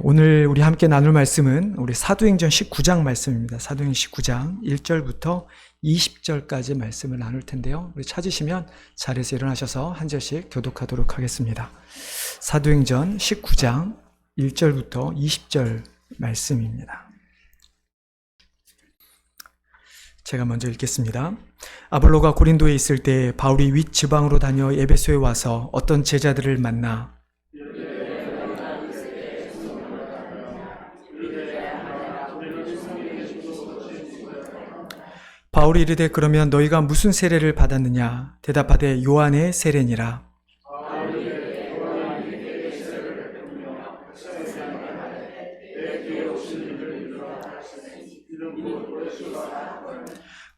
오늘 우리 함께 나눌 말씀은 우리 사도행전 19장 말씀입니다. 사도행전 19장 1절부터 20절까지 말씀을 나눌 텐데요. 우리 찾으시면 자리에서 일어나셔서 한 절씩 교독하도록 하겠습니다. 사도행전 19장 1절부터 20절 말씀입니다. 제가 먼저 읽겠습니다. 아볼로가 고린도에 있을 때 바울이 윗 지방으로 다녀 에베소에 와서 어떤 제자들을 만나 바울이 이르되 그러면 너희가 무슨 세례를 받았느냐? 대답하되 요한의 세례니라.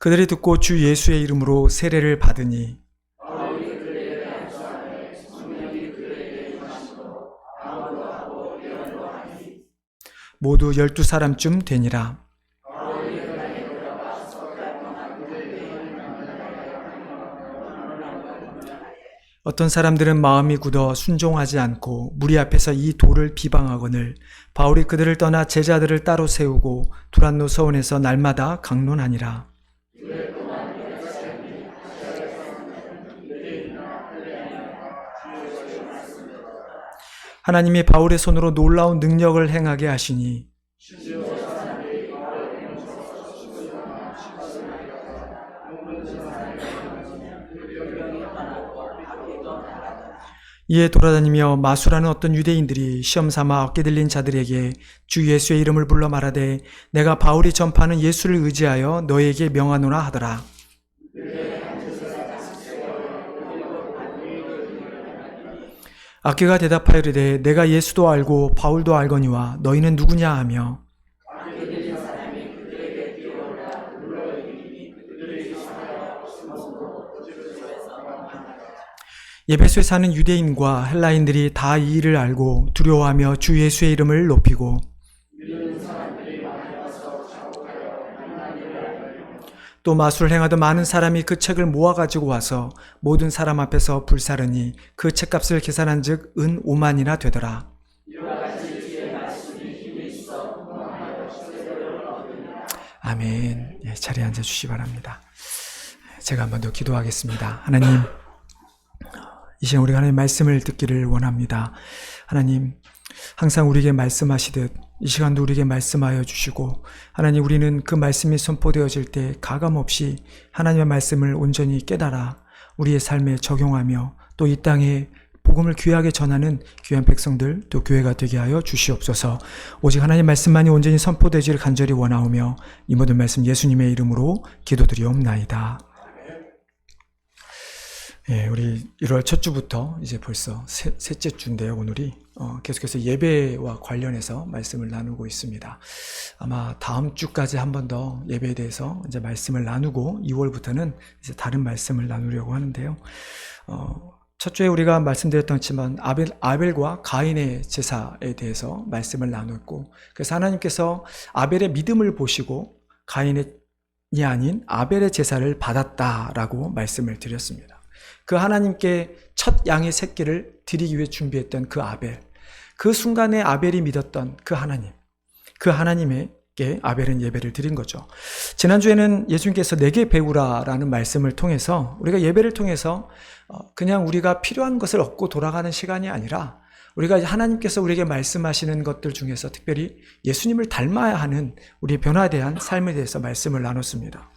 그들이 듣고 주 예수의 이름으로 세례를 받으니 모두 12사람쯤 되니라. 어떤 사람들은 마음이 굳어 순종하지 않고 무리 앞에서 이 돌을 비방하거늘 바울이 그들을 떠나 제자들을 따로 세우고 두란노 서원에서 날마다 강론하니라. 하나님이 바울의 손으로 놀라운 능력을 행하게 하시니 이에 돌아다니며 마수라는 어떤 유대인들이 시험삼아 얻게 들린 자들에게 주 예수의 이름을 불러 말하되 내가 바울이 전파하는 예수를 의지하여 너에게 명하노라 하더라. 악귀가 대답하여 이르되 내가 예수도 알고 바울도 알거니와 너희는 누구냐 하며 에베소에 사는 유대인과 헬라인들이 다 이 일을 알고 두려워하며 주 예수의 이름을 높이고 또 마술을 행하던 많은 사람이 그 책을 모아가지고 와서 모든 사람 앞에서 불사르니 그 책값을 계산한 즉 은 5만이나 되더라. 아멘. 예, 자리에 앉아주시기 바랍니다. 제가 한번 더 기도하겠습니다. 하나님, 이 시간 우리가 하나님의 말씀을 듣기를 원합니다. 하나님, 항상 우리에게 말씀하시듯 이 시간도 우리에게 말씀하여 주시고 하나님, 우리는 그 말씀이 선포되어질 때 가감없이 하나님의 말씀을 온전히 깨달아 우리의 삶에 적용하며 또 이 땅에 복음을 귀하게 전하는 귀한 백성들 또 교회가 되게 하여 주시옵소서. 오직 하나님의 말씀만이 온전히 선포되기를 간절히 원하오며 이 모든 말씀 예수님의 이름으로 기도드리옵나이다. 예, 우리 1월 첫 주부터 이제 벌써 셋째 주인데요, 오늘이. 계속해서 예배와 관련해서 말씀을 나누고 있습니다. 아마 다음 주까지 한 번 더 예배에 대해서 이제 말씀을 나누고 2월부터는 이제 다른 말씀을 나누려고 하는데요. 첫 주에 우리가 말씀드렸던 아벨과 가인의 제사에 대해서 말씀을 나눴고, 그래서 하나님께서 아벨의 믿음을 보시고 가인이 아닌 아벨의 제사를 받았다라고 말씀을 드렸습니다. 그 하나님께 첫 양의 새끼를 드리기 위해 준비했던 그 아벨, 그 순간에 아벨이 믿었던 그 하나님, 그 하나님에게 아벨은 예배를 드린 거죠. 지난주에는 예수님께서 내게 배우라라는 말씀을 통해서 우리가 예배를 통해서 그냥 우리가 필요한 것을 얻고 돌아가는 시간이 아니라 우리가 하나님께서 우리에게 말씀하시는 것들 중에서 특별히 예수님을 닮아야 하는 우리의 변화대한 삶에 대해서 말씀을 나눴습니다.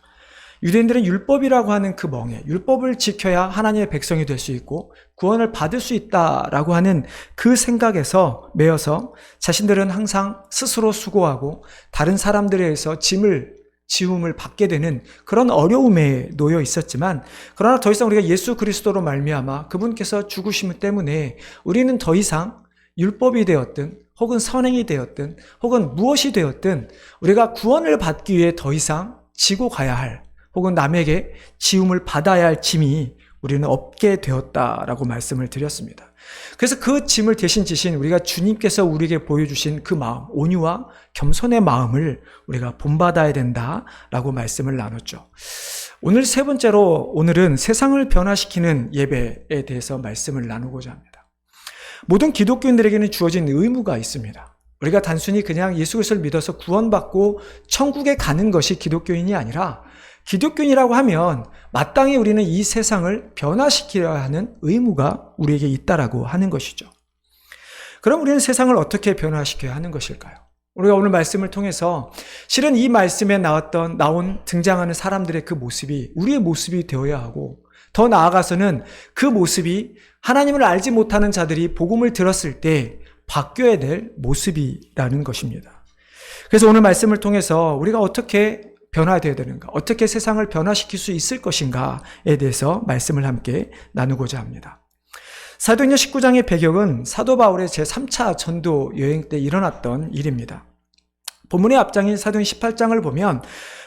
유대인들은 율법이라고 하는 그 멍에 율법을 지켜야 하나님의 백성이 될 수 있고 구원을 받을 수 있다라고 하는 그 생각에서 매여서 자신들은 항상 스스로 수고하고 다른 사람들에 의해서 지움을 받게 되는 그런 어려움에 놓여 있었지만, 그러나 더 이상 우리가 예수 그리스도로 말미암아 그분께서 죽으심 때문에 우리는 더 이상 율법이 되었든 혹은 선행이 되었든 혹은 무엇이 되었든 우리가 구원을 받기 위해 더 이상 지고 가야 할 혹은 남에게 지움을 받아야 할 짐이 우리는 없게 되었다라고 말씀을 드렸습니다. 그래서 그 짐을 대신 지신 우리가 주님께서 우리에게 보여주신 그 마음, 온유와 겸손의 마음을 우리가 본받아야 된다라고 말씀을 나눴죠. 오늘 세 번째로, 오늘은 세상을 변화시키는 예배에 대해서 말씀을 나누고자 합니다. 모든 기독교인들에게는 주어진 의무가 있습니다. 우리가 단순히 그냥 예수 그리스도를 믿어서 구원받고 천국에 가는 것이 기독교인이 아니라 기독교인이라고 하면 마땅히 우리는 이 세상을 변화시켜야 하는 의무가 우리에게 있다라고 하는 것이죠. 그럼 우리는 세상을 어떻게 변화시켜야 하는 것일까요? 우리가 오늘 말씀을 통해서 실은 이 말씀에 등장하는 사람들의 그 모습이 우리의 모습이 되어야 하고, 더 나아가서는 그 모습이 하나님을 알지 못하는 자들이 복음을 들었을 때 바뀌어야 될 모습이라는 것입니다. 그래서 오늘 말씀을 통해서 우리가 어떻게 변화되어야 되는가, 어떻게 세상을 변화시킬 수 있을 것인가에 대해서 말씀을 함께 나누고자 합니다. 사도행전 19장의 배경은 사도 바울의 제3차 전도 여행 때 일어났던 일입니다. 본문의 앞장인 사도행전 18장을 보면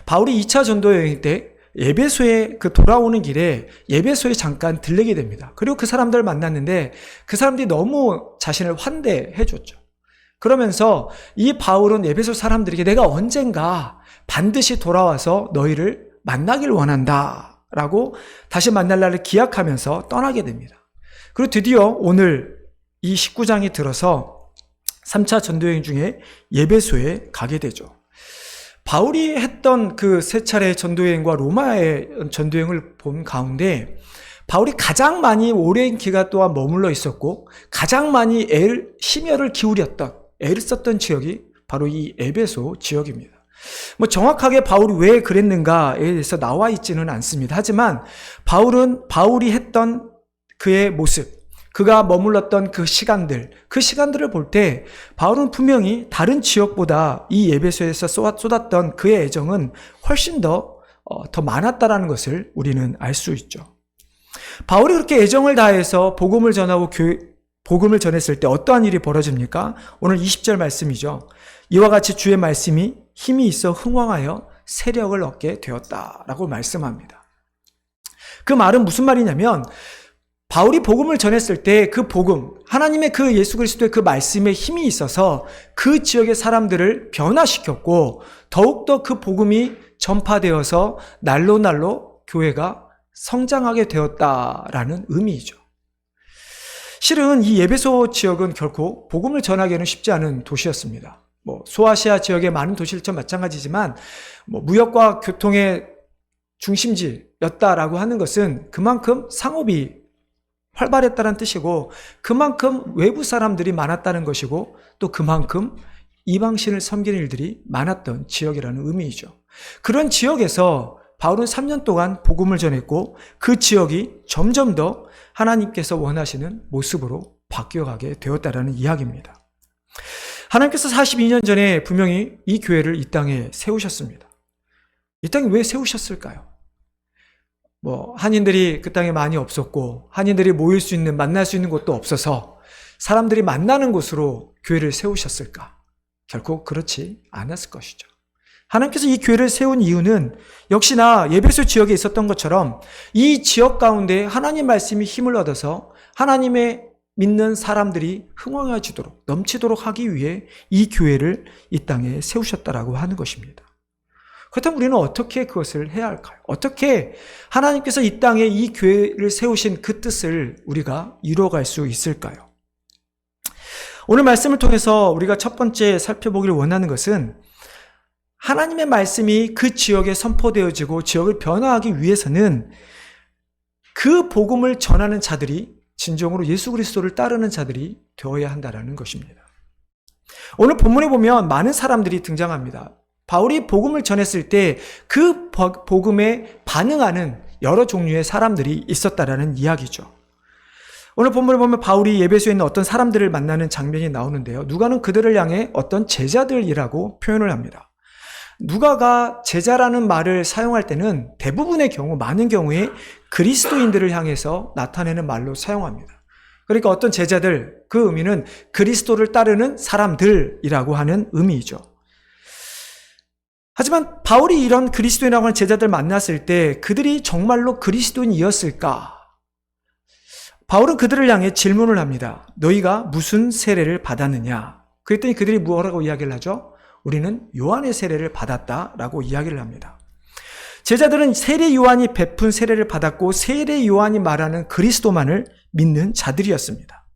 바울이 2차 전도 여행 때 에베소에 돌아오는 길에 에베소에 잠깐 들르게 됩니다. 그리고 그 사람들을 만났는데 그 사람들이 너무 자신을 환대해 줬죠. 그러면서 이 바울은 에베소 사람들에게 내가 언젠가 반드시 돌아와서 너희를 만나길 원한다 라고 다시 만날 날을 기약하면서 떠나게 됩니다. 그리고 드디어 오늘 이 19장이 들어서 3차 전도여행 중에 에베소에 가게 되죠. 바울이 했던 그 세 차례의 전도여행과 로마의 전도여행을 본 가운데 바울이 가장 많이 오랜 기간 동안 머물러 있었고 가장 많이 심혈을 기울였던, 애를 썼던 지역이 바로 이 에베소 지역입니다. 정확하게 바울이 왜 그랬는가에 대해서 나와 있지는 않습니다. 하지만 바울이 했던 그의 모습, 그가 머물렀던 그 시간들을 볼 때 바울은 분명히 다른 지역보다 이 에베소에서 쏟았던 그의 애정은 훨씬 더 많았다라는 것을 우리는 알 수 있죠. 바울이 그렇게 애정을 다해서 복음을 전했을 때 어떠한 일이 벌어집니까? 오늘 20절 말씀이죠. 이와 같이 주의 말씀이 힘이 있어 흥왕하여 세력을 얻게 되었다라고 말씀합니다. 그 말은 무슨 말이냐면 바울이 복음을 전했을 때 그 복음, 하나님의 그 예수 그리스도의 그 말씀에 힘이 있어서 그 지역의 사람들을 변화시켰고 더욱더 그 복음이 전파되어서 날로 교회가 성장하게 되었다라는 의미이죠. 실은 이 에베소 지역은 결코 복음을 전하기에는 쉽지 않은 도시였습니다. 소아시아 지역의 많은 도시들처럼 마찬가지지만 무역과 교통의 중심지였다라고 하는 것은 그만큼 상업이 활발했다는 뜻이고 그만큼 외부 사람들이 많았다는 것이고 또 그만큼 이방신을 섬기는 일들이 많았던 지역이라는 의미이죠. 그런 지역에서 바울은 3년 동안 복음을 전했고 그 지역이 점점 더 하나님께서 원하시는 모습으로 바뀌어가게 되었다라는 이야기입니다. 하나님께서 42년 전에 분명히 이 교회를 이 땅에 세우셨습니다. 이 땅에 왜 세우셨을까요? 한인들이 그 땅에 많이 없었고 한인들이 모일 수 있는, 만날 수 있는 곳도 없어서 사람들이 만나는 곳으로 교회를 세우셨을까? 결코 그렇지 않았을 것이죠. 하나님께서 이 교회를 세운 이유는 역시나 에베소 지역에 있었던 것처럼 이 지역 가운데 하나님 말씀이 힘을 얻어서 하나님의 믿는 사람들이 흥왕해지도록, 넘치도록 하기 위해 이 교회를 이 땅에 세우셨다라고 하는 것입니다. 그렇다면 우리는 어떻게 그것을 해야 할까요? 어떻게 하나님께서 이 땅에 이 교회를 세우신 그 뜻을 우리가 이루어갈 수 있을까요? 오늘 말씀을 통해서 우리가 첫 번째 살펴보기를 원하는 것은 하나님의 말씀이 그 지역에 선포되어지고 지역을 변화하기 위해서는 그 복음을 전하는 자들이 진정으로 예수 그리스도를 따르는 자들이 되어야 한다는 것입니다. 오늘 본문에 보면 많은 사람들이 등장합니다. 바울이 복음을 전했을 때 그 복음에 반응하는 여러 종류의 사람들이 있었다라는 이야기죠. 오늘 본문을 보면 바울이 에베소에 있는 어떤 사람들을 만나는 장면이 나오는데요. 누가는 그들을 향해 어떤 제자들이라고 표현을 합니다. 누가가 제자라는 말을 사용할 때는 대부분의 경우, 많은 경우에 그리스도인들을 향해서 나타내는 말로 사용합니다. 그러니까 어떤 제자들, 그 의미는 그리스도를 따르는 사람들이라고 하는 의미이죠. 하지만 바울이 이런 그리스도인이라고 하는 제자들 만났을 때 그들이 정말로 그리스도인이었을까? 바울은 그들을 향해 질문을 합니다. 너희가 무슨 세례를 받았느냐? 그랬더니 그들이 뭐라고 이야기를 하죠? 우리는 요한의 세례를 받았다라고 이야기를 합니다. 제자들은 세례 요한이 베푼 세례를 받았고 세례 요한이 말하는 그리스도만을 믿는 자들이었습니다.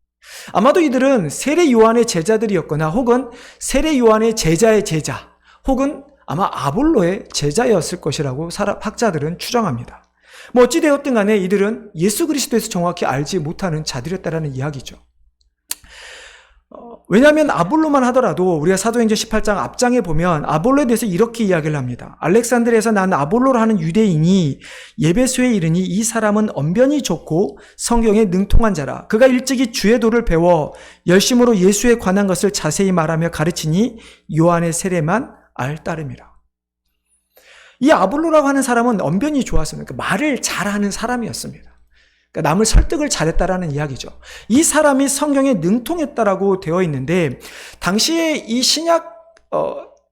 아마도 이들은 세례 요한의 제자들이었거나 혹은 세례 요한의 제자의 제자 혹은 아마 아볼로의 제자였을 것이라고 학자들은 추정합니다. 뭐 어찌되었든 간에 이들은 예수 그리스도에서 정확히 알지 못하는 자들이었다라는 이야기죠. 왜냐하면 아볼로만 하더라도 우리가 사도행전 18장 앞장에 보면 아볼로에 대해서 이렇게 이야기를 합니다. 알렉산드리아에서 난 아볼로라 하는 유대인이 예배소에 이르니 이 사람은 언변이 좋고 성경에 능통한 자라. 그가 일찍이 주의 도를 배워 열심으로 예수에 관한 것을 자세히 말하며 가르치니 요한의 세례만 알 따름이라. 이 아볼로라고 하는 사람은 언변이 좋았습니다. 그러니까 말을 잘하는 사람이었습니다. 그러니까 남을 설득을 잘했다라는 이야기죠. 이 사람이 성경에 능통했다라고 되어 있는데 당시에 이 신약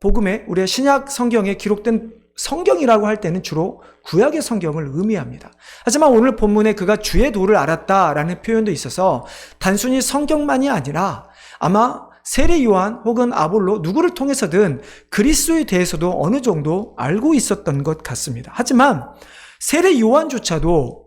복음에 우리의 신약 성경에 기록된 성경이라고 할 때는 주로 구약의 성경을 의미합니다. 하지만 오늘 본문에 그가 주의 도를 알았다라는 표현도 있어서 단순히 성경만이 아니라 아마 세례 요한 혹은 아볼로 누구를 통해서든 그리스도에 대해서도 어느 정도 알고 있었던 것 같습니다. 하지만 세례 요한조차도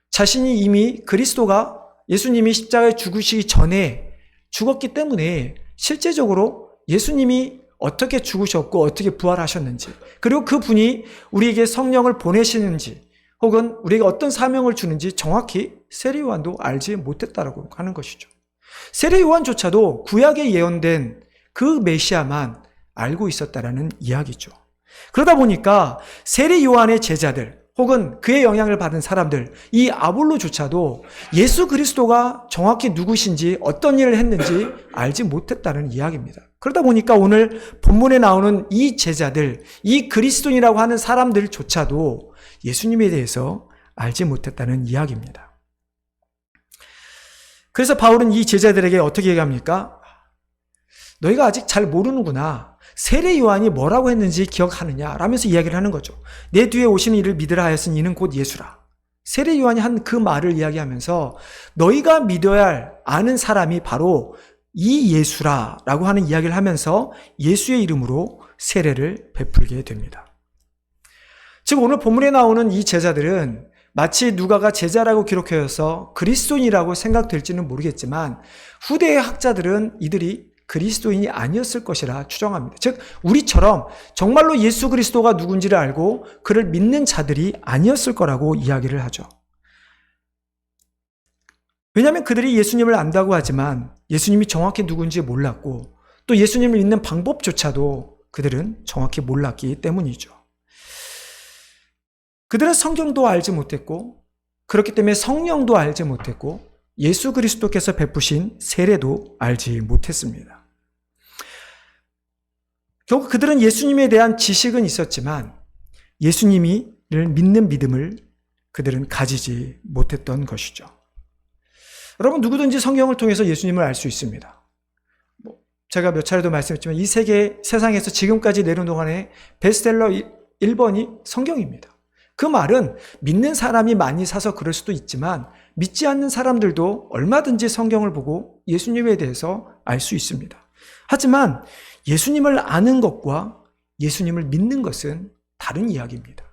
자신이 이미 그리스도가 예수님이 십자가에 죽으시기 전에 죽었기 때문에 실제적으로 예수님이 어떻게 죽으셨고 어떻게 부활하셨는지 그리고 그분이 우리에게 성령을 보내시는지 혹은 우리에게 어떤 사명을 주는지 정확히 세례 요한도 알지 못했다라고 하는 것이죠. 세례 요한조차도 구약에 예언된 그 메시아만 알고 있었다라는 이야기죠. 그러다 보니까 세례 요한의 제자들 혹은 그의 영향을 받은 사람들, 이 아볼로조차도 예수 그리스도가 정확히 누구신지 어떤 일을 했는지 알지 못했다는 이야기입니다. 그러다 보니까 오늘 본문에 나오는 이 제자들, 이 그리스도인이라고 하는 사람들조차도 예수님에 대해서 알지 못했다는 이야기입니다. 그래서 바울은 이 제자들에게 어떻게 얘기합니까? 너희가 아직 잘 모르는구나. 세례 요한이 뭐라고 했는지 기억하느냐 라면서 이야기를 하는 거죠. 내 뒤에 오시는 이를 믿으라 하였으니 이는 곧 예수라. 세례 요한이 한 그 말을 이야기하면서 너희가 믿어야 할 아는 사람이 바로 이 예수라 라고 하는 이야기를 하면서 예수의 이름으로 세례를 베풀게 됩니다. 즉 오늘 본문에 나오는 이 제자들은 마치 누가가 제자라고 기록하여서 그리스도인이라고 생각될지는 모르겠지만 후대의 학자들은 이들이 그리스도인이 아니었을 것이라 추정합니다. 즉 우리처럼 정말로 예수 그리스도가 누군지를 알고 그를 믿는 자들이 아니었을 거라고 이야기를 하죠. 왜냐하면 그들이 예수님을 안다고 하지만 예수님이 정확히 누군지 몰랐고 또 예수님을 믿는 방법조차도 그들은 정확히 몰랐기 때문이죠. 그들은 성경도 알지 못했고 그렇기 때문에 성령도 알지 못했고 예수 그리스도께서 베푸신 세례도 알지 못했습니다. 결국 그들은 예수님에 대한 지식은 있었지만 예수님을 믿는 믿음을 그들은 가지지 못했던 것이죠. 여러분 누구든지 성경을 통해서 예수님을 알 수 있습니다. 제가 몇 차례도 말씀했지만 이 세상에서 지금까지 내려온 동안에 베스트셀러 1번이 성경입니다. 그 말은 믿는 사람이 많이 사서 그럴 수도 있지만 믿지 않는 사람들도 얼마든지 성경을 보고 예수님에 대해서 알 수 있습니다. 하지만 예수님을 아는 것과 예수님을 믿는 것은 다른 이야기입니다.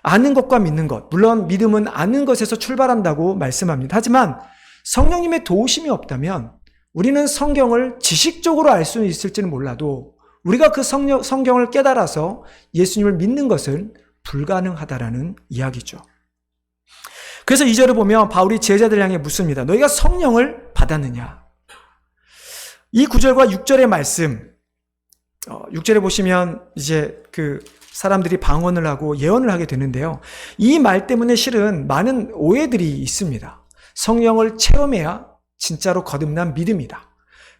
아는 것과 믿는 것, 물론 믿음은 아는 것에서 출발한다고 말씀합니다. 하지만 성령님의 도우심이 없다면 우리는 성경을 지식적으로 알 수 있을지는 몰라도 우리가 그 성경을 깨달아서 예수님을 믿는 것은 불가능하다라는 이야기죠. 그래서 2절을 보면 바울이 제자들 향해 묻습니다. 너희가 성령을 받았느냐? 이 9절과 6절의 말씀, 6절에 보시면 이제 그 사람들이 방언을 하고 예언을 하게 되는데요. 이 말 때문에 실은 많은 오해들이 있습니다. 성령을 체험해야 진짜로 거듭난 믿음이다.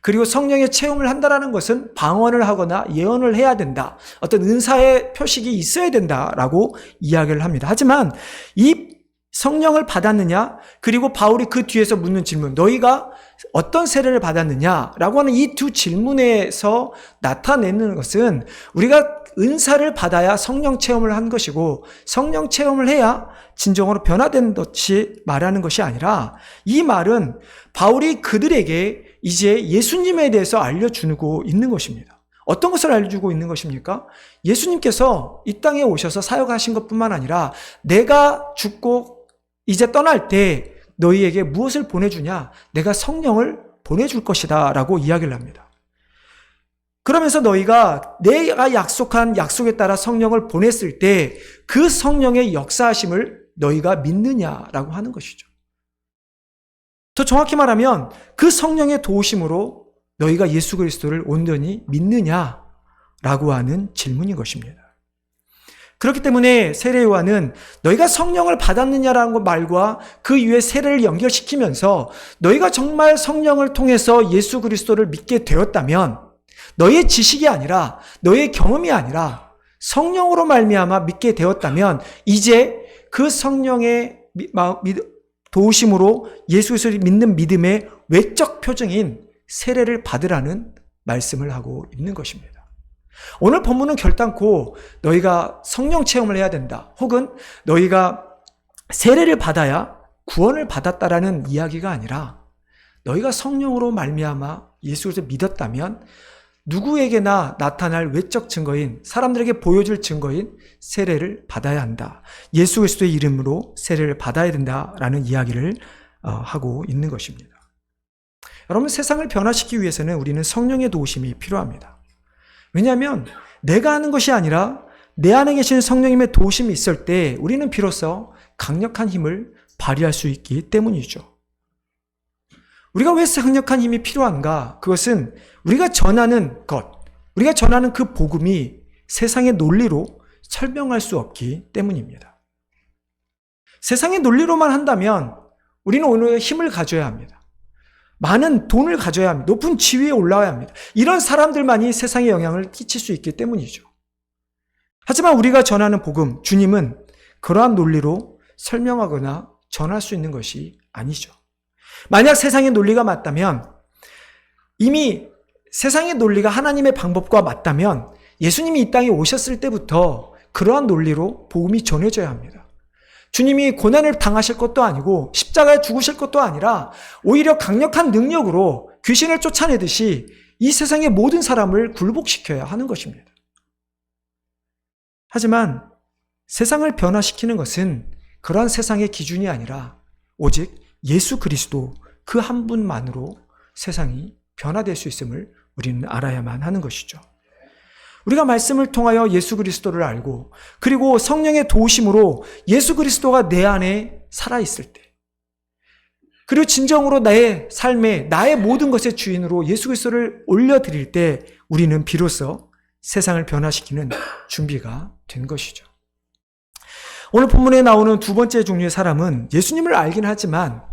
그리고 성령의 체험을 한다는 것은 방언을 하거나 예언을 해야 된다. 어떤 은사의 표식이 있어야 된다라고 이야기를 합니다. 하지만 이 성령을 받았느냐? 그리고 바울이 그 뒤에서 묻는 질문, 너희가 어떤 세례를 받았느냐라고 하는 이 두 질문에서 나타내는 것은 우리가 은사를 받아야 성령 체험을 한 것이고 성령 체험을 해야 진정으로 변화된 것이 말하는 것이 아니라 이 말은 바울이 그들에게 이제 예수님에 대해서 알려주고 있는 것입니다. 어떤 것을 알려주고 있는 것입니까? 예수님께서 이 땅에 오셔서 사역하신 것뿐만 아니라 내가 죽고 이제 떠날 때 너희에게 무엇을 보내주냐? 내가 성령을 보내줄 것이다 라고 이야기를 합니다. 그러면서 너희가 내가 약속한 약속에 따라 성령을 보냈을 때 그 성령의 역사하심을 너희가 믿느냐라고 하는 것이죠. 더 정확히 말하면 그 성령의 도우심으로 너희가 예수 그리스도를 온전히 믿느냐라고 하는 질문인 것입니다. 그렇기 때문에 세례 요한은 너희가 성령을 받았느냐라는 말과 그 이후에 세례를 연결시키면서 너희가 정말 성령을 통해서 예수 그리스도를 믿게 되었다면 너희의 지식이 아니라 너희의 경험이 아니라 성령으로 말미암아 믿게 되었다면 이제 그 성령의 도우심으로 예수 그리스도를 믿는 믿음의 외적 표정인 세례를 받으라는 말씀을 하고 있는 것입니다. 오늘 본문은 결단코 너희가 성령 체험을 해야 된다. 혹은 너희가 세례를 받아야 구원을 받았다라는 이야기가 아니라 너희가 성령으로 말미암아 예수 그리스도를 믿었다면 누구에게나 나타날 외적 증거인 사람들에게 보여줄 증거인 세례를 받아야 한다. 예수 그리스도의 이름으로 세례를 받아야 된다라는 이야기를 하고 있는 것입니다. 여러분, 세상을 변화시키기 위해서는 우리는 성령의 도우심이 필요합니다. 왜냐하면 내가 하는 것이 아니라 내 안에 계신 성령님의 도우심이 있을 때 우리는 비로소 강력한 힘을 발휘할 수 있기 때문이죠. 우리가 왜 강력한 힘이 필요한가? 그것은 우리가 전하는 것, 우리가 전하는 그 복음이 세상의 논리로 설명할 수 없기 때문입니다. 세상의 논리로만 한다면 우리는 오늘 힘을 가져야 합니다. 많은 돈을 가져야 합니다. 높은 지위에 올라와야 합니다. 이런 사람들만이 세상에 영향을 끼칠 수 있기 때문이죠. 하지만 우리가 전하는 복음, 주님은 그러한 논리로 설명하거나 전할 수 있는 것이 아니죠. 만약 세상의 논리가 맞다면, 이미 세상의 논리가 하나님의 방법과 맞다면 예수님이 이 땅에 오셨을 때부터 그러한 논리로 복음이 전해져야 합니다. 주님이 고난을 당하실 것도 아니고 십자가에 죽으실 것도 아니라 오히려 강력한 능력으로 귀신을 쫓아내듯이 이 세상의 모든 사람을 굴복시켜야 하는 것입니다. 하지만 세상을 변화시키는 것은 그러한 세상의 기준이 아니라 오직 예수 그리스도 그 한 분만으로 세상이 변화될 수 있음을 우리는 알아야만 하는 것이죠. 우리가 말씀을 통하여 예수 그리스도를 알고 그리고 성령의 도우심으로 예수 그리스도가 내 안에 살아있을 때 그리고 진정으로 나의 삶에 나의 모든 것의 주인으로 예수 그리스도를 올려드릴 때 우리는 비로소 세상을 변화시키는 준비가 된 것이죠. 오늘 본문에 나오는 두 번째 종류의 사람은 예수님을 알긴 하지만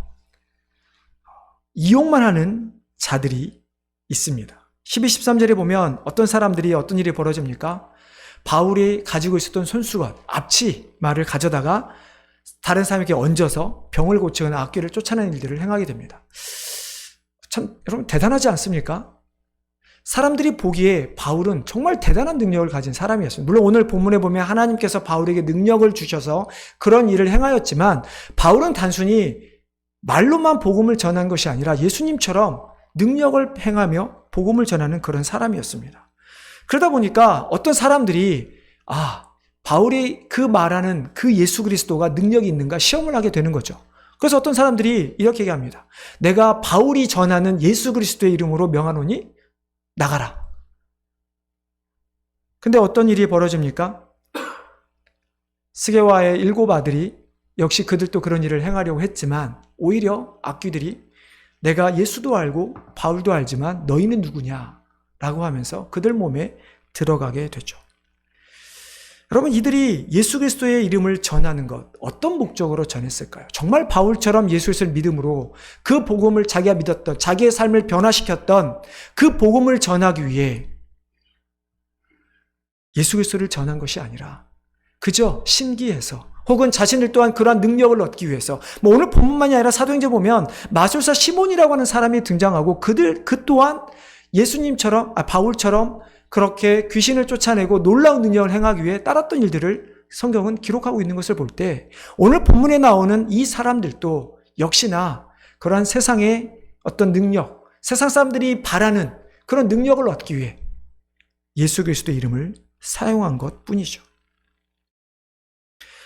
이용만 하는 자들이 있습니다. 12, 13절에 보면 어떤 사람들이 어떤 일이 벌어집니까? 바울이 가지고 있었던 손수건, 앞치마를 가져다가 다른 사람에게 얹어서 병을 고치거나 악귀를 쫓아내는 일들을 행하게 됩니다. 참 여러분 대단하지 않습니까? 사람들이 보기에 바울은 정말 대단한 능력을 가진 사람이었습니다. 물론 오늘 본문에 보면 하나님께서 바울에게 능력을 주셔서 그런 일을 행하였지만 바울은 단순히 말로만 복음을 전한 것이 아니라 예수님처럼 능력을 행하며 복음을 전하는 그런 사람이었습니다. 그러다 보니까 어떤 사람들이 바울이 그 말하는 그 예수 그리스도가 능력이 있는가 시험을 하게 되는 거죠. 그래서 어떤 사람들이 이렇게 얘기합니다. 내가 바울이 전하는 예수 그리스도의 이름으로 명하노니 나가라. 근데 어떤 일이 벌어집니까? 스게와의 7 아들이 역시 그들도 그런 일을 행하려고 했지만 오히려 악귀들이 내가 예수도 알고 바울도 알지만 너희는 누구냐? 라고 하면서 그들 몸에 들어가게 되죠. 여러분, 이들이 예수 그리스도의 이름을 전하는 것 어떤 목적으로 전했을까요? 정말 바울처럼 예수 그리스도를 믿음으로 그 복음을 자기가 믿었던 자기의 삶을 변화시켰던 그 복음을 전하기 위해 예수 그리스도를 전한 것이 아니라 그저 신기해서 혹은 자신들 또한 그러한 능력을 얻기 위해서 오늘 본문만이 아니라 사도행전 보면 마술사 시몬이라고 하는 사람이 등장하고 그 또한 예수님처럼 바울처럼 그렇게 귀신을 쫓아내고 놀라운 능력을 행하기 위해 따랐던 일들을 성경은 기록하고 있는 것을 볼 때 오늘 본문에 나오는 이 사람들도 역시나 그러한 세상의 어떤 능력, 세상 사람들이 바라는 그런 능력을 얻기 위해 예수 그리스도의 이름을 사용한 것 뿐이죠.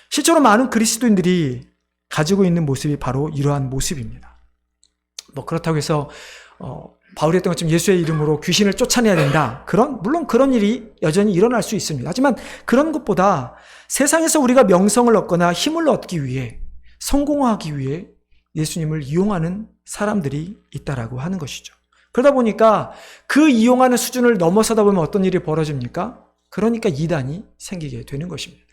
실제로 많은 그리스도인들이 가지고 있는 모습이 바로 이러한 모습입니다. 그렇다고 해서 바울이 했던 것처럼 예수의 이름으로 귀신을 쫓아내야 된다. 물론 그런 일이 여전히 일어날 수 있습니다. 하지만 그런 것보다 세상에서 우리가 명성을 얻거나 힘을 얻기 위해, 성공하기 위해 예수님을 이용하는 사람들이 있다라고 하는 것이죠. 그러다 보니까 그 이용하는 수준을 넘어서다 보면 어떤 일이 벌어집니까? 그러니까 이단이 생기게 되는 것입니다.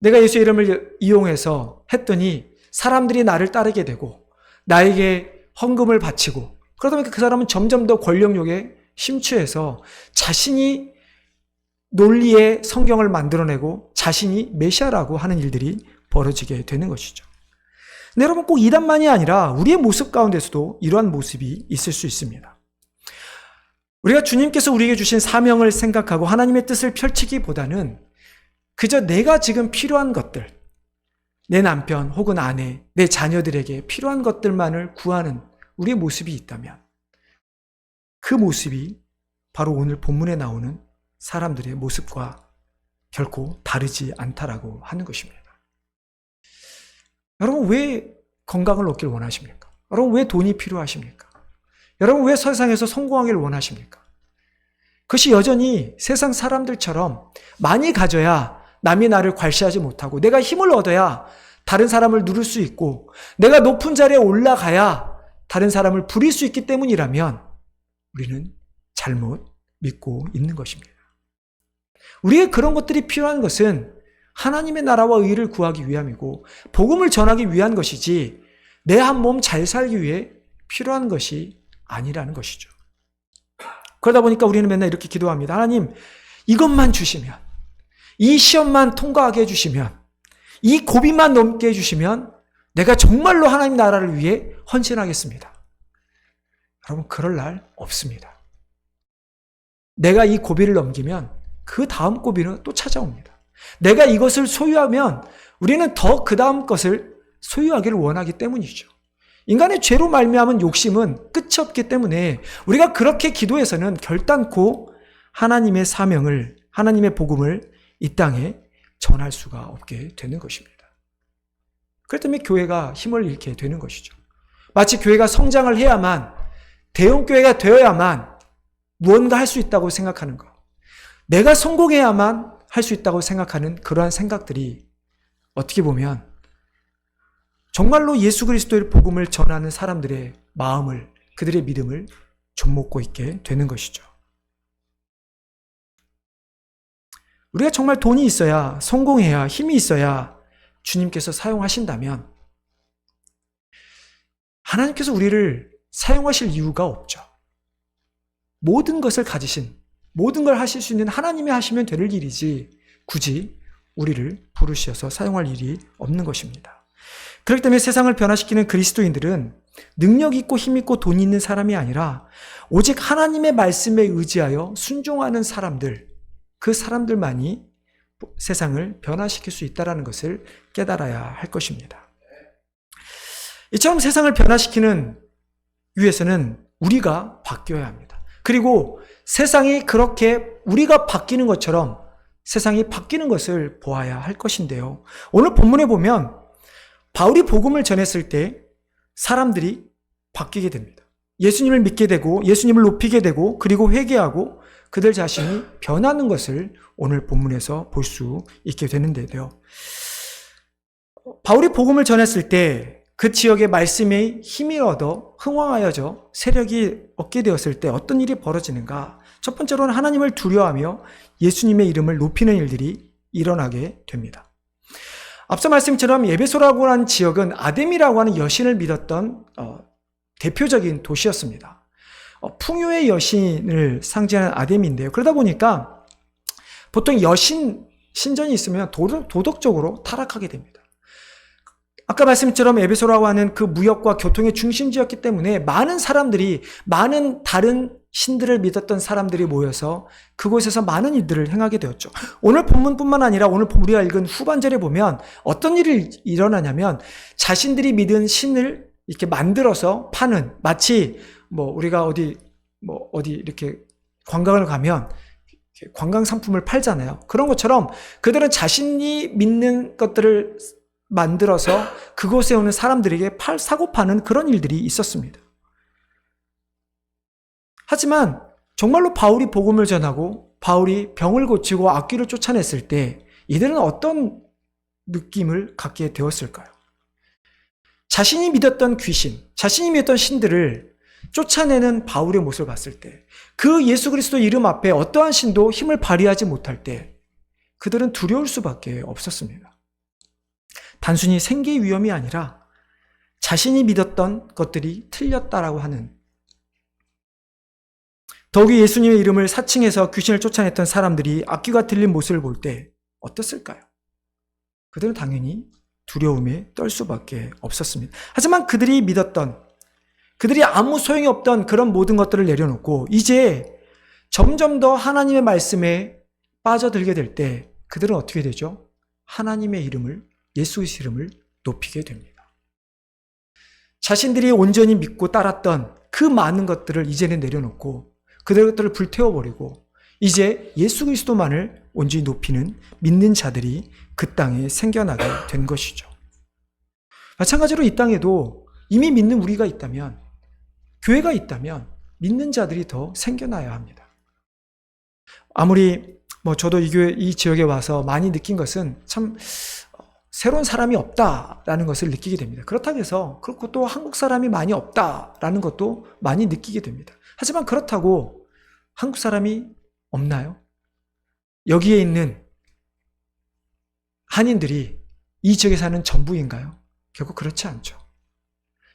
내가 예수의 이름을 이용해서 했더니 사람들이 나를 따르게 되고 나에게 헌금을 바치고, 그러다 보니까 그 사람은 점점 더 권력욕에 심취해서 자신이 논리의 성경을 만들어내고 자신이 메시아라고 하는 일들이 벌어지게 되는 것이죠. 근데 여러분, 꼭 이단만이 아니라 우리의 모습 가운데서도 이러한 모습이 있을 수 있습니다. 우리가 주님께서 우리에게 주신 사명을 생각하고 하나님의 뜻을 펼치기보다는 그저 내가 지금 필요한 것들, 내 남편 혹은 아내, 내 자녀들에게 필요한 것들만을 구하는 우리의 모습이 있다면 그 모습이 바로 오늘 본문에 나오는 사람들의 모습과 결코 다르지 않다라고 하는 것입니다. 여러분, 왜 건강을 얻길 원하십니까? 여러분, 왜 돈이 필요하십니까? 여러분, 왜 세상에서 성공하기를 원하십니까? 그것이 여전히 세상 사람들처럼 많이 가져야 남이 나를 괄시하지 못하고, 내가 힘을 얻어야 다른 사람을 누를 수 있고, 내가 높은 자리에 올라가야 다른 사람을 부릴 수 있기 때문이라면 우리는 잘못 믿고 있는 것입니다. 우리의 그런 것들이 필요한 것은 하나님의 나라와 의를 구하기 위함이고 복음을 전하기 위한 것이지 내 한 몸 잘 살기 위해 필요한 것이 아니라는 것이죠. 그러다 보니까 우리는 맨날 이렇게 기도합니다. 하나님, 이것만 주시면, 이 시험만 통과하게 해주시면, 이 고비만 넘게 해주시면 내가 정말로 하나님 나라를 위해 헌신하겠습니다. 여러분, 그럴 날 없습니다. 내가 이 고비를 넘기면 그 다음 고비는 또 찾아옵니다. 내가 이것을 소유하면 우리는 더 그 다음 것을 소유하기를 원하기 때문이죠. 인간의 죄로 말미암은 욕심은 끝이 없기 때문에 우리가 그렇게 기도해서는 결단코 하나님의 사명을, 하나님의 복음을 이 땅에 전할 수가 없게 되는 것입니다. 그렇기 때문에 교회가 힘을 잃게 되는 것이죠. 마치 교회가 성장을 해야만, 대형교회가 되어야만 무언가 할 수 있다고 생각하는 것, 내가 성공해야만 할 수 있다고 생각하는 그러한 생각들이 어떻게 보면 정말로 예수 그리스도의 복음을 전하는 사람들의 마음을, 그들의 믿음을 좀먹고 있게 되는 것이죠. 우리가 정말 돈이 있어야, 성공해야, 힘이 있어야 주님께서 사용하신다면 하나님께서 우리를 사용하실 이유가 없죠. 모든 것을 가지신, 모든 걸 하실 수 있는 하나님이 하시면 될 일이지 굳이 우리를 부르셔서 사용할 일이 없는 것입니다. 그렇기 때문에 세상을 변화시키는 그리스도인들은 능력 있고 힘 있고 돈 있는 사람이 아니라 오직 하나님의 말씀에 의지하여 순종하는 사람들, 그 사람들만이 세상을 변화시킬 수 있다는 것을 깨달아야 할 것입니다. 이처럼 세상을 변화시키는 위해서는 우리가 바뀌어야 합니다. 그리고 세상이 그렇게 우리가 바뀌는 것처럼 세상이 바뀌는 것을 보아야 할 것인데요. 오늘 본문에 보면 바울이 복음을 전했을 때 사람들이 바뀌게 됩니다. 예수님을 믿게 되고 예수님을 높이게 되고 그리고 회개하고 그들 자신이 변하는 것을 오늘 본문에서 볼 수 있게 되는데요. 바울이 복음을 전했을 때 그 지역의 말씀에 힘이 얻어 흥왕하여져 세력이 얻게 되었을 때 어떤 일이 벌어지는가? 첫 번째로는 하나님을 두려워하며 예수님의 이름을 높이는 일들이 일어나게 됩니다. 앞서 말씀처럼 에베소라고 하는 지역은 아데미라고 하는 여신을 믿었던 대표적인 도시였습니다. 풍요의 여신을 상징하는 아데미인데요. 그러다 보니까 보통 여신 신전이 있으면 도덕적으로 타락하게 됩니다. 아까 말씀처럼 에베소라고 하는 그 무역과 교통의 중심지였기 때문에 많은 사람들이, 많은 다른 신들을 믿었던 사람들이 모여서 그곳에서 많은 일들을 행하게 되었죠. 오늘 본문뿐만 아니라 오늘 우리가 읽은 후반절에 보면 어떤 일이 일어나냐면 자신들이 믿은 신을 이렇게 만들어서 파는, 마치 우리가 어디 이렇게 관광을 가면 관광 상품을 팔잖아요. 그런 것처럼 그들은 자신이 믿는 것들을 만들어서 그곳에 오는 사람들에게 사고 파는 그런 일들이 있었습니다. 하지만 정말로 바울이 복음을 전하고 바울이 병을 고치고 악귀를 쫓아냈을 때 이들은 어떤 느낌을 갖게 되었을까요? 자신이 믿었던 귀신, 자신이 믿었던 신들을 쫓아내는 바울의 모습을 봤을 때, 그 예수 그리스도 이름 앞에 어떠한 신도 힘을 발휘하지 못할 때 그들은 두려울 수밖에 없었습니다. 단순히 생계 위험이 아니라 자신이 믿었던 것들이 틀렸다라고 하는, 더욱이 예수님의 이름을 사칭해서 귀신을 쫓아냈던 사람들이 악귀가 들린 모습을 볼 때 어떻을까요? 그들은 당연히 두려움에 떨 수밖에 없었습니다. 하지만 그들이 믿었던, 그들이 아무 소용이 없던 그런 모든 것들을 내려놓고 이제 점점 더 하나님의 말씀에 빠져들게 될 때 그들은 어떻게 되죠? 하나님의 이름을, 예수의 이름을 높이게 됩니다. 자신들이 온전히 믿고 따랐던 그 많은 것들을 이제는 내려놓고 그들을 불태워버리고 이제 예수 그리스도만을 온전히 높이는 믿는 자들이 그 땅에 생겨나게 된 것이죠. 마찬가지로 이 땅에도 이미 믿는 우리가 있다면, 교회가 있다면 믿는 자들이 더 생겨나야 합니다. 아무리 저도 이 지역에 와서 많이 느낀 것은 참 새로운 사람이 없다라는 것을 느끼게 됩니다. 그렇다고 해서 그렇고 또 한국 사람이 많이 없다라는 것도 많이 느끼게 됩니다. 하지만 그렇다고 한국 사람이 없나요? 여기에 있는 한인들이 이 지역에 사는 전부인가요? 결국 그렇지 않죠.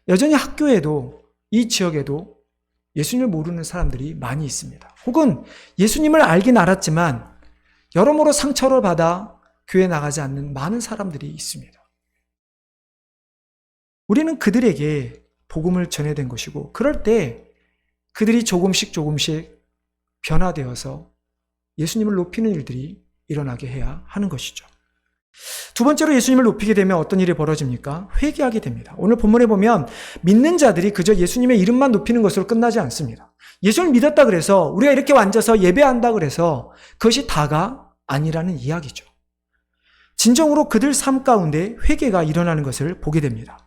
여전히 학교에도 이 지역에도 예수님을 모르는 사람들이 많이 있습니다. 혹은 예수님을 알긴 알았지만 여러모로 상처를 받아 교회에 나가지 않는 많은 사람들이 있습니다. 우리는 그들에게 복음을 전해야 된 것이고, 그럴 때 그들이 조금씩 변화되어서 예수님을 높이는 일들이 일어나게 해야 하는 것이죠. 두 번째로 예수님을 높이게 되면 어떤 일이 벌어집니까? 회개하게 됩니다. 오늘 본문에 보면 믿는 자들이 그저 예수님의 이름만 높이는 것으로 끝나지 않습니다. 예수를 믿었다 그래서 우리가 이렇게 앉아서 예배한다 그래서 그것이 다가 아니라는 이야기죠. 진정으로 그들 삶 가운데 회개가 일어나는 것을 보게 됩니다.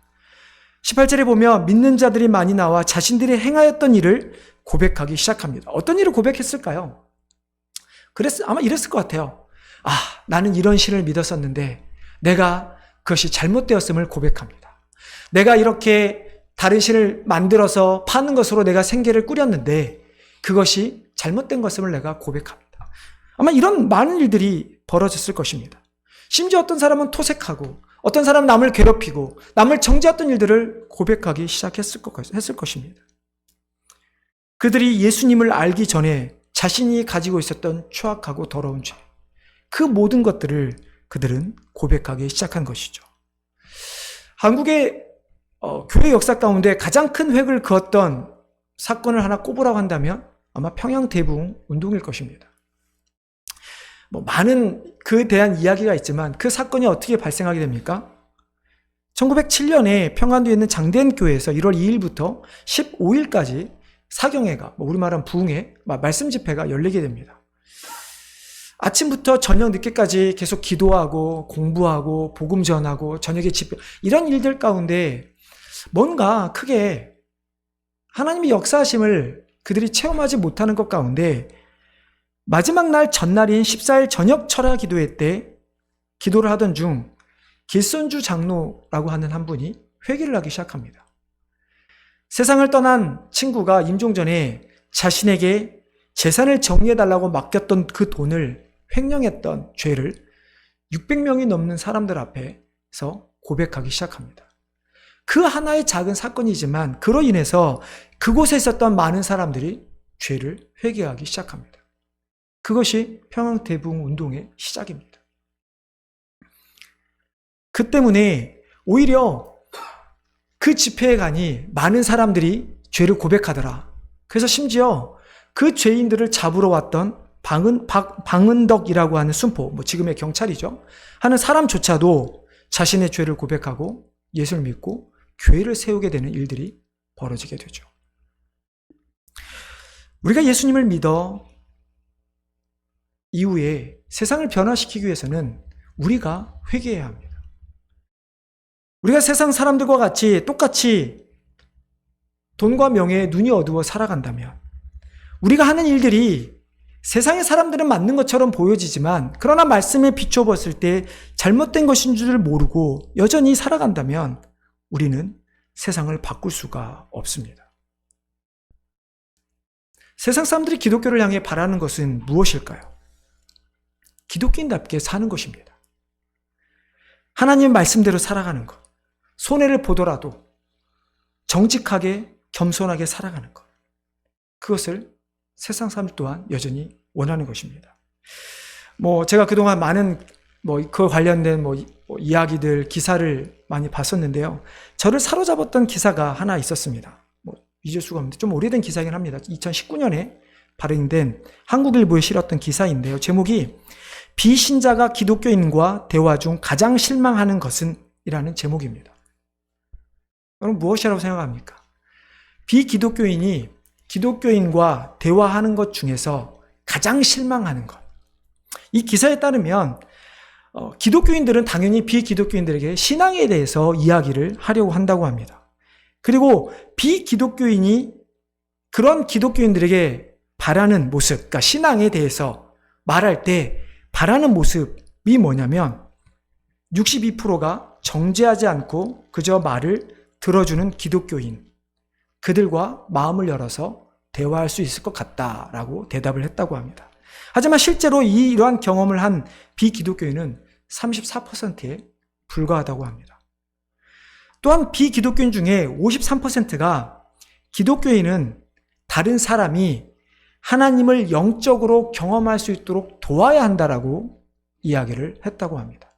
18절에 보면 믿는 자들이 많이 나와 자신들이 행하였던 일을 고백하기 시작합니다. 어떤 일을 고백했을까요? 아마 이랬을 것 같아요. 나는 이런 신을 믿었었는데 내가 그것이 잘못되었음을 고백합니다. 내가 이렇게 다른 신을 만들어서 파는 것으로 내가 생계를 꾸렸는데 그것이 잘못된 것임을 내가 고백합니다. 아마 이런 많은 일들이 벌어졌을 것입니다. 심지어 어떤 사람은 토색하고 어떤 사람은 남을 괴롭히고 남을 정죄했던 일들을 고백하기 시작했을 것입니다. 그들이 예수님을 알기 전에 자신이 가지고 있었던 추악하고 더러운 죄, 그 모든 것들을 그들은 고백하기 시작한 것이죠. 한국의 교회 역사 가운데 가장 큰 획을 그었던 사건을 하나 꼽으라고 한다면 아마 평양대붕 운동일 것입니다. 많은 그에 대한 이야기가 있지만 그 사건이 어떻게 발생하게 됩니까? 1907년에 평안도에 있는 장대교회에서 1월 2일부터 15일까지 사경회가, 우리말은 부흥회, 말씀 집회가 열리게 됩니다. 아침부터 저녁 늦게까지 계속 기도하고 공부하고 복음 전하고 저녁에 집회, 이런 일들 가운데 뭔가 크게 하나님의 역사하심을 그들이 체험하지 못하는 것 가운데 마지막 날 전날인 14일 저녁 철야 기도회 때 기도를 하던 중 길손주 장로라고 하는 한 분이 회개를 하기 시작합니다. 세상을 떠난 친구가 임종전에 자신에게 재산을 정리해달라고 맡겼던 그 돈을 횡령했던 죄를 600명이 넘는 사람들 앞에서 고백하기 시작합니다. 그 하나의 작은 사건이지만 그로 인해서 그곳에 있었던 많은 사람들이 죄를 회개하기 시작합니다. 그것이 평양대붕 운동의 시작입니다. 그 때문에 오히려 그 집회에 가니 많은 사람들이 죄를 고백하더라. 그래서 심지어 그 죄인들을 잡으러 왔던 방은덕이라고 하는 순포, 지금의 경찰이죠, 하는 사람조차도 자신의 죄를 고백하고 예수를 믿고 교회를 세우게 되는 일들이 벌어지게 되죠. 우리가 예수님을 믿어 이후에 세상을 변화시키기 위해서는 우리가 회개해야 합니다. 우리가 세상 사람들과 같이 똑같이 돈과 명예에 눈이 어두워 살아간다면, 우리가 하는 일들이 세상의 사람들은 맞는 것처럼 보여지지만 그러나 말씀에 비춰봤을 때 잘못된 것인 줄 모르고 여전히 살아간다면 우리는 세상을 바꿀 수가 없습니다. 세상 사람들이 기독교를 향해 바라는 것은 무엇일까요? 기독교인답게 사는 것입니다. 하나님의 말씀대로 살아가는 것, 손해를 보더라도 정직하게 겸손하게 살아가는 것, 그것을 세상 사람들 또한 여전히 원하는 것입니다. 제가 그동안 많은 그 관련된 이야기들, 기사를 많이 봤었는데요. 저를 사로잡았던 기사가 하나 있었습니다. 잊을 수가 없는데 좀 오래된 기사이긴 합니다. 2019년에 발행된 한국일보에 실었던 기사인데요. 제목이 비신자가 기독교인과 대화 중 가장 실망하는 것은? 이라는 제목입니다. 여러분 무엇이라고 생각합니까? 비기독교인이 기독교인과 대화하는 것 중에서 가장 실망하는 것. 이 기사에 따르면 기독교인들은 당연히 비기독교인들에게 신앙에 대해서 이야기를 하려고 한다고 합니다. 그리고 비기독교인이 그런 기독교인들에게 바라는 모습, 그러니까 신앙에 대해서 말할 때 바라는 모습이 뭐냐면 62%가 정죄하지 않고 그저 말을 들어주는 기독교인, 그들과 마음을 열어서 대화할 수 있을 것 같다라고 대답을 했다고 합니다. 하지만 실제로 이러한 경험을 한 비기독교인은 34%에 불과하다고 합니다. 또한 비기독교인 중에 53%가 기독교인은 다른 사람이 하나님을 영적으로 경험할 수 있도록 도와야 한다라고 이야기를 했다고 합니다.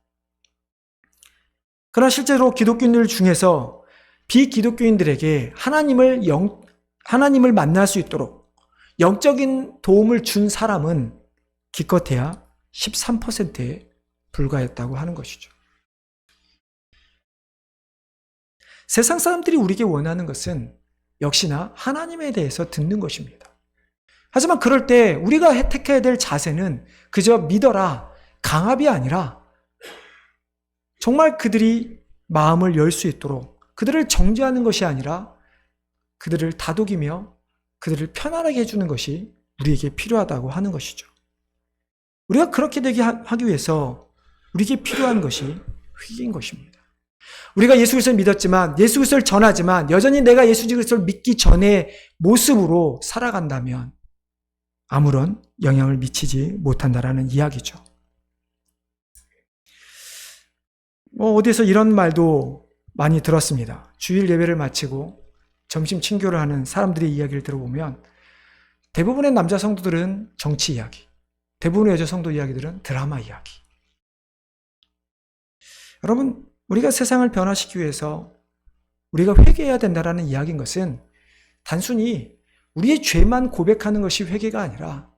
그러나 실제로 기독교인들 중에서 비기독교인들에게 하나님을 만날 수 있도록 영적인 도움을 준 사람은 기껏해야 13%에 불과했다고 하는 것이죠. 세상 사람들이 우리에게 원하는 것은 역시나 하나님에 대해서 듣는 것입니다. 하지만 그럴 때 우리가 택해야 될 자세는 그저 믿어라, 강압이 아니라 정말 그들이 마음을 열 수 있도록 그들을 정죄하는 것이 아니라 그들을 다독이며 그들을 편안하게 해주는 것이 우리에게 필요하다고 하는 것이죠. 우리가 그렇게 되게 하기 위해서 우리에게 필요한 것이 회개인 것입니다. 우리가 예수 그리스도를 믿었지만, 예수 그리스도를 전하지만 여전히 내가 예수 그리스도를 믿기 전의 모습으로 살아간다면 아무런 영향을 미치지 못한다라는 이야기죠. 어디서 이런 말도 많이 들었습니다. 주일 예배를 마치고 점심 친교를 하는 사람들의 이야기를 들어보면 대부분의 남자 성도들은 정치 이야기, 대부분의 여자 성도 이야기들은 드라마 이야기. 여러분, 우리가 세상을 변화시키기 위해서 우리가 회개해야 된다는 이야기인 것은 단순히 우리의 죄만 고백하는 것이 회개가 아니라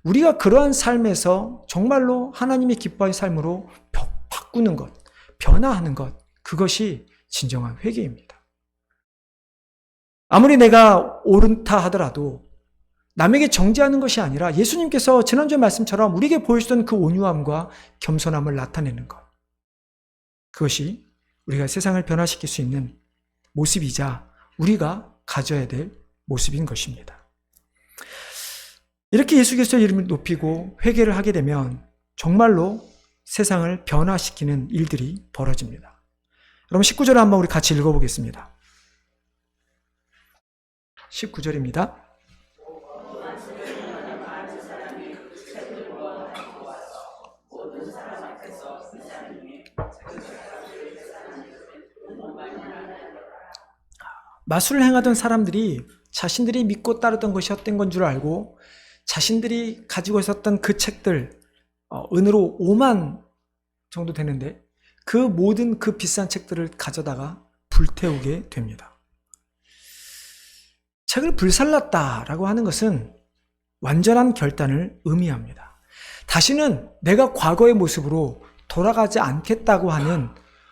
우리가 그러한 삶에서 정말로 하나님이 기뻐하는 삶으로 바꾸는 것, 변화하는 것, 그것이 진정한 회개입니다. 아무리 내가 옳다 하더라도 남에게 정죄하는 것이 아니라 예수님께서 지난주의 말씀처럼 우리에게 보여주던 그 온유함과 겸손함을 나타내는 것, 그것이 우리가 세상을 변화시킬 수 있는 모습이자 우리가 가져야 될 모습인 것입니다. 이렇게 예수 그리스도의 이름을 높이고 회개를 하게 되면 정말로 세상을 변화시키는 일들이 벌어집니다. 여러분 19절을 한번 우리 같이 읽어보겠습니다. 19절입니다. 마술을 행하던 사람들이 자신들이 믿고 따르던 것이 헛된 건 줄 알고 자신들이 가지고 있었던 그 책들, 은으로 5만 정도 되는데 그 모든 그 비싼 책들을 가져다가 불태우게 됩니다. 책을 불살랐다라고 하는 것은 완전한 결단을 의미합니다. 다시는 내가 과거의 모습으로 돌아가지 않겠다고 하는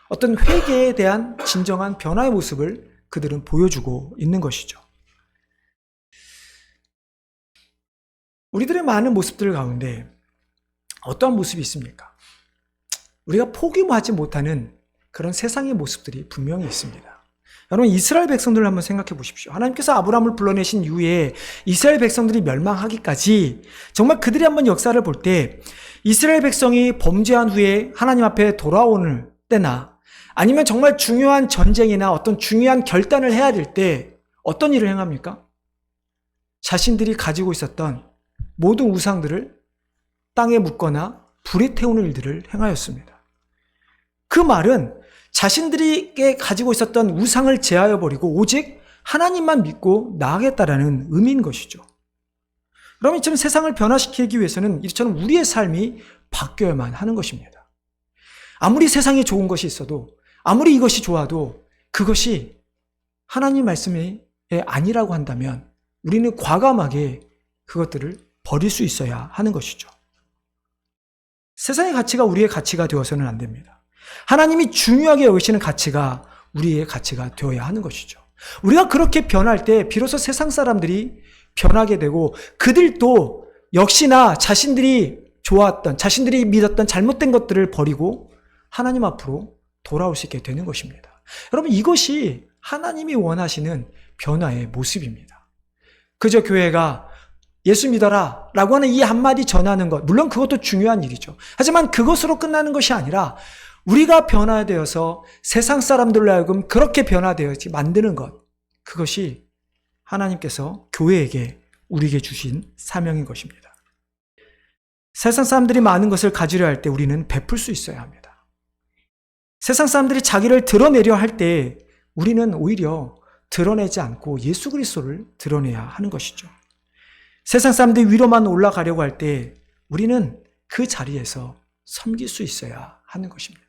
어떤 회개에 대한 진정한 변화의 모습을 그들은 보여주고 있는 것이죠. 우리들의 많은 모습들 가운데 어떠한 모습이 있습니까? 우리가 포기하지 못하는 그런 세상의 모습들이 분명히 있습니다. 여러분, 이스라엘 백성들을 한번 생각해 보십시오. 하나님께서 아브라함을 불러내신 이후에 이스라엘 백성들이 멸망하기까지 정말 그들이 한번 역사를 볼 때 이스라엘 백성이 범죄한 후에 하나님 앞에 돌아오는 때나 아니면 정말 중요한 전쟁이나 어떤 중요한 결단을 해야 될 때 어떤 일을 행합니까? 자신들이 가지고 있었던 모든 우상들을 땅에 묻거나 불에 태우는 일들을 행하였습니다. 그 말은 자신들이 가지고 있었던 우상을 제하여 버리고 오직 하나님만 믿고 나아가겠다라는 의미인 것이죠. 그럼 이처럼 세상을 변화시키기 위해서는 이처럼 우리의 삶이 바뀌어야만 하는 것입니다. 아무리 세상에 좋은 것이 있어도, 아무리 이것이 좋아도 그것이 하나님 말씀이 아니라고 한다면 우리는 과감하게 그것들을 버릴 수 있어야 하는 것이죠. 세상의 가치가 우리의 가치가 되어서는 안 됩니다. 하나님이 중요하게 여기시는 가치가 우리의 가치가 되어야 하는 것이죠. 우리가 그렇게 변할 때 비로소 세상 사람들이 변하게 되고 그들도 역시나 자신들이 좋아했던, 자신들이 믿었던 잘못된 것들을 버리고 하나님 앞으로 돌아올 수 있게 되는 것입니다. 여러분, 이것이 하나님이 원하시는 변화의 모습입니다. 그저 교회가 예수 믿어라 라고 하는 이 한마디 전하는 것, 물론 그것도 중요한 일이죠. 하지만 그것으로 끝나는 것이 아니라 우리가 변화되어서 세상 사람들로 하여금 그렇게 변화되어지 만드는 것, 그것이 하나님께서 교회에게 우리에게 주신 사명인 것입니다. 세상 사람들이 많은 것을 가지려 할 때 우리는 베풀 수 있어야 합니다. 세상 사람들이 자기를 드러내려 할 때 우리는 오히려 드러내지 않고 예수 그리스도를 드러내야 하는 것이죠. 세상 사람들이 위로만 올라가려고 할 때 우리는 그 자리에서 섬길 수 있어야 하는 것입니다.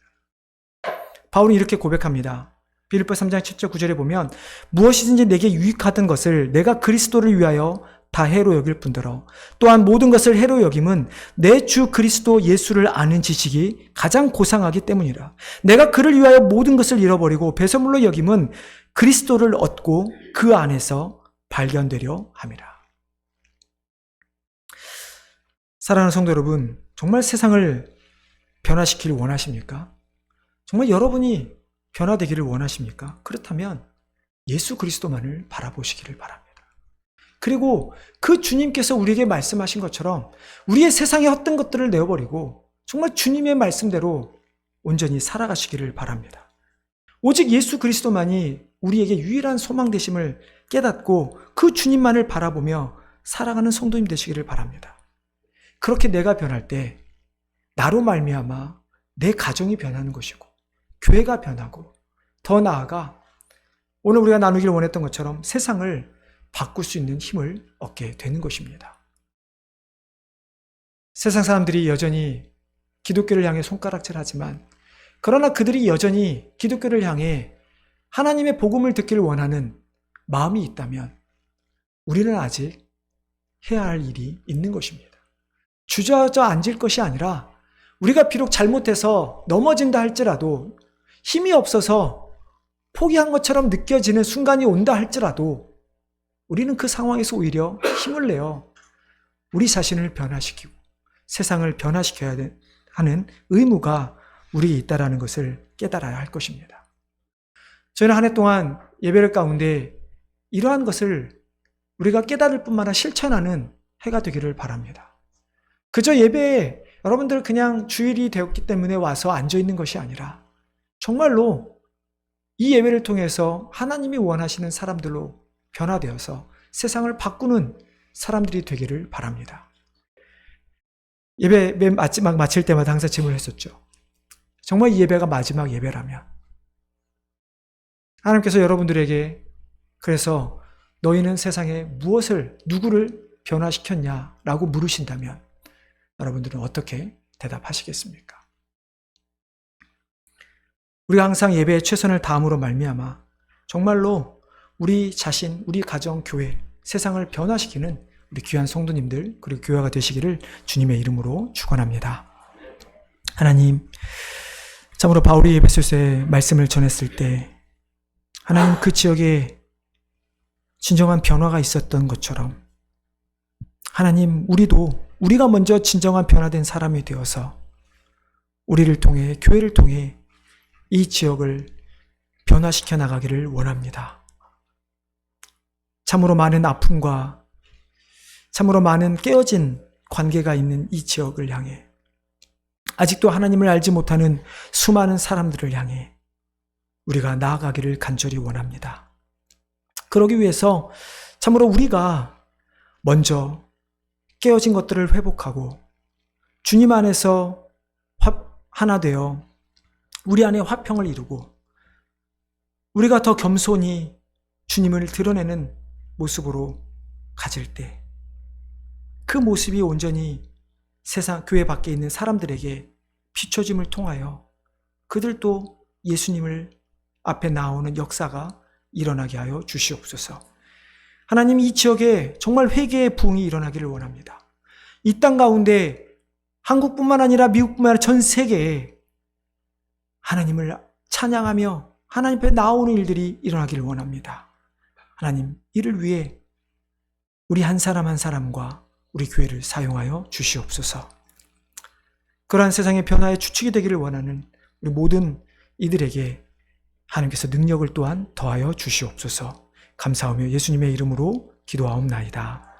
바울은 이렇게 고백합니다. 빌립보 3장 7절 9절에 보면 무엇이든지 내게 유익하던 것을 내가 그리스도를 위하여 다 해로 여길 뿐더러 또한 모든 것을 해로 여김은 내 주 그리스도 예수를 아는 지식이 가장 고상하기 때문이라. 내가 그를 위하여 모든 것을 잃어버리고 배설물로 여김은 그리스도를 얻고 그 안에서 발견되려 함이라. 사랑하는 성도 여러분, 정말 세상을 변화시키길 원하십니까? 정말 여러분이 변화되기를 원하십니까? 그렇다면 예수 그리스도만을 바라보시기를 바랍니다. 그리고 그 주님께서 우리에게 말씀하신 것처럼 우리의 세상의 헛된 것들을 내어버리고 정말 주님의 말씀대로 온전히 살아가시기를 바랍니다. 오직 예수 그리스도만이 우리에게 유일한 소망 되심을 깨닫고 그 주님만을 바라보며 살아가는 성도님 되시기를 바랍니다. 그렇게 내가 변할 때 나로 말미암아 내 가정이 변하는 것이고 교회가 변하고 더 나아가 오늘 우리가 나누기를 원했던 것처럼 세상을 바꿀 수 있는 힘을 얻게 되는 것입니다. 세상 사람들이 여전히 기독교를 향해 손가락질하지만 그러나 그들이 여전히 기독교를 향해 하나님의 복음을 듣기를 원하는 마음이 있다면 우리는 아직 해야 할 일이 있는 것입니다. 주저앉아 앉을 것이 아니라 우리가 비록 잘못해서 넘어진다 할지라도 힘이 없어서 포기한 것처럼 느껴지는 순간이 온다 할지라도 우리는 그 상황에서 오히려 힘을 내어 우리 자신을 변화시키고 세상을 변화시켜야 하는 의무가 우리에 있다는 것을 깨달아야 할 것입니다. 저희는 한 해 동안 예배를 가운데 이러한 것을 우리가 깨달을 뿐만 아니라 실천하는 해가 되기를 바랍니다. 그저 예배에 여러분들 그냥 주일이 되었기 때문에 와서 앉아있는 것이 아니라 정말로 이 예배를 통해서 하나님이 원하시는 사람들로 변화되어서 세상을 바꾸는 사람들이 되기를 바랍니다. 예배 맨 마지막 마칠 때마다 항상 질문을 했었죠. 정말 이 예배가 마지막 예배라면 하나님께서 여러분들에게 그래서 너희는 세상에 무엇을 누구를 변화시켰냐라고 물으신다면 여러분들은 어떻게 대답하시겠습니까? 우리가 항상 예배에 최선을 다함으로 말미암아 정말로 우리 자신, 우리 가정, 교회, 세상을 변화시키는 우리 귀한 성도님들 그리고 교회가 되시기를 주님의 이름으로 축원합니다. 하나님, 참으로 바울이 에베소서에 말씀을 전했을 때 하나님 그 지역에 진정한 변화가 있었던 것처럼 하나님 우리가 먼저 진정한 변화된 사람이 되어서 우리를 통해 교회를 통해 이 지역을 변화시켜 나가기를 원합니다. 참으로 많은 아픔과 참으로 많은 깨어진 관계가 있는 이 지역을 향해, 아직도 하나님을 알지 못하는 수많은 사람들을 향해 우리가 나아가기를 간절히 원합니다. 그러기 위해서 참으로 우리가 먼저 깨어진 것들을 회복하고 주님 안에서 하나 되어 우리 안에 화평을 이루고 우리가 더 겸손히 주님을 드러내는 모습으로 가질 때, 그 모습이 온전히 세상 교회 밖에 있는 사람들에게 비춰짐을 통하여 그들도 예수님을 앞에 나오는 역사가 일어나게 하여 주시옵소서. 하나님, 이 지역에 정말 회개의 부흥이 일어나기를 원합니다. 이 땅 가운데 한국뿐만 아니라 미국뿐만 아니라 전 세계에 하나님을 찬양하며 하나님 앞에 나오는 일들이 일어나기를 원합니다. 하나님, 이를 위해 우리 한 사람 한 사람과 우리 교회를 사용하여 주시옵소서. 그러한 세상의 변화의 주축이 되기를 원하는 우리 모든 이들에게 하나님께서 능력을 또한 더하여 주시옵소서. 감사하며 예수님의 이름으로 기도하옵나이다.